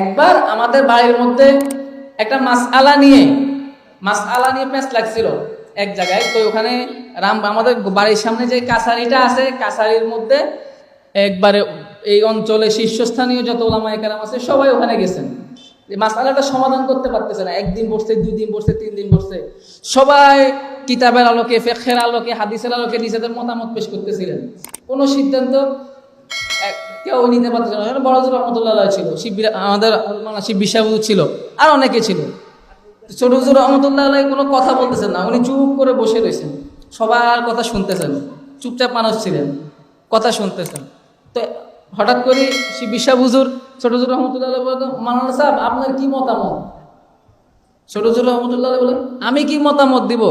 একবার আমাদের বাড়ির মধ্যে একটা মাসআলা নিয়ে প্যাঁচ লাগছিল এক জায়গায়। তো ওখানে আমাদের বাড়ির সামনে যে কাছারিটা আছে, কাছারির মধ্যে একবারে এই অঞ্চলে শীর্ষস্থানীয় যত ওলামায়ে কেরাম আছে সবাই ওখানে গেছেন। এই মাসআলাটা সমাধান করতে পারতেছে না। একদিন বসছে, 2 দিন বসছে, 3 দিন বসছে। সবাই কিতাবের আলোকে, ফিকহের আলোকে, হাদিসের আলোকে নিজেদের মতামত পেশ করতেছিলেন। কোনো সিদ্ধান্ত কেউ নিতে পারতেছিল না। বড়জোর রহমতুল্লাহ ছিল, আমাদের শিব্বির সাহেব ছিল, আর অনেকে ছিল। ছোট হুজুর রহমতুল্লাহ কোনো কথা বলতেছেন না, উনি চুপ করে বসে রয়েছেন, সবার কথা শুনতেছেন, চুপচাপ মানুষ ছিলেন, কথা শুনতেছেন। তো হঠাৎ করে শিব্বির সাহেব হুজুর ছোট হুজুর রহমতুল্লাহ বলতেন, মাওলানা সাহেব আপনার কি মতামত? ছোট ছোট রহমতুল্লাহ বলেন, আমি কি মতামত দিব?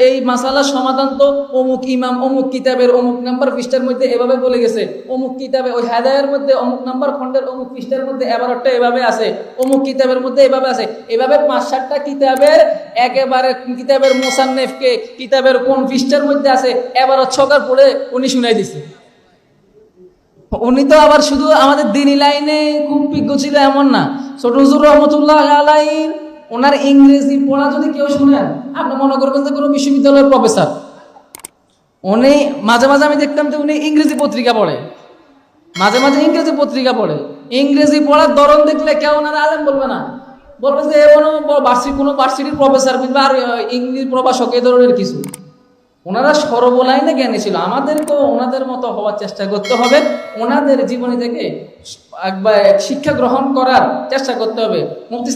এই মাসালার সমাধান তো অমুক ইমাম অমুক কিতাবের অমুক নাম্বার পৃষ্ঠার মধ্যে এভাবে বলে গেছে, অমুক কিতাবে ওই হেদায়ের মধ্যে অমুক নাম্বার খণ্ডের অমুক পৃষ্ঠার মধ্যে এবারটা এভাবে আছে, অমুক কিতাবের মধ্যে এভাবে আছে। এভাবে 5-7টা কিতাবের একেবারে কিতাবের মুসান্নিফকে কিতাবের কোন পৃষ্ঠার মধ্যে আছে এবার ছকার পড়ে উনি শুনাই দিছে। উনি তো আবার শুধু আমাদের দ্বীনি লাইনে খুব বিজ্ঞ ছিল এমন না। ছোট হুজুর রহমতুল্লাহ আলাইহি ওনার ইংরেজি পড়া যদি কেউ শুনেন, আপনি মনে করবেন যে কোনো বিশ্ববিদ্যালয়ের প্রফেসর। উনি মাঝে মাঝে আমি দেখতাম যে উনি ইংরেজি পত্রিকা পড়ে, মাঝে মাঝে ইংরেজি পত্রিকা পড়ে। ইংরেজি পড়ার ধরন দেখলে কেউ ওনার আলেম বলবে না, বলবে যে কোনো ভার্সিটির প্রফেসর কিংবা আর ইংরেজি প্রভাষক এ ধরনের কিছু। ওনারা সর্বলাইনে জ্ঞানী ছিল। আমাদেরকেও ওনাদের মতো হওয়ার চেষ্টা করতে হবে, ওনাদের জীবনী থেকে একবার শিক্ষা গ্রহণ করার চেষ্টা করতে হবে। মুফতি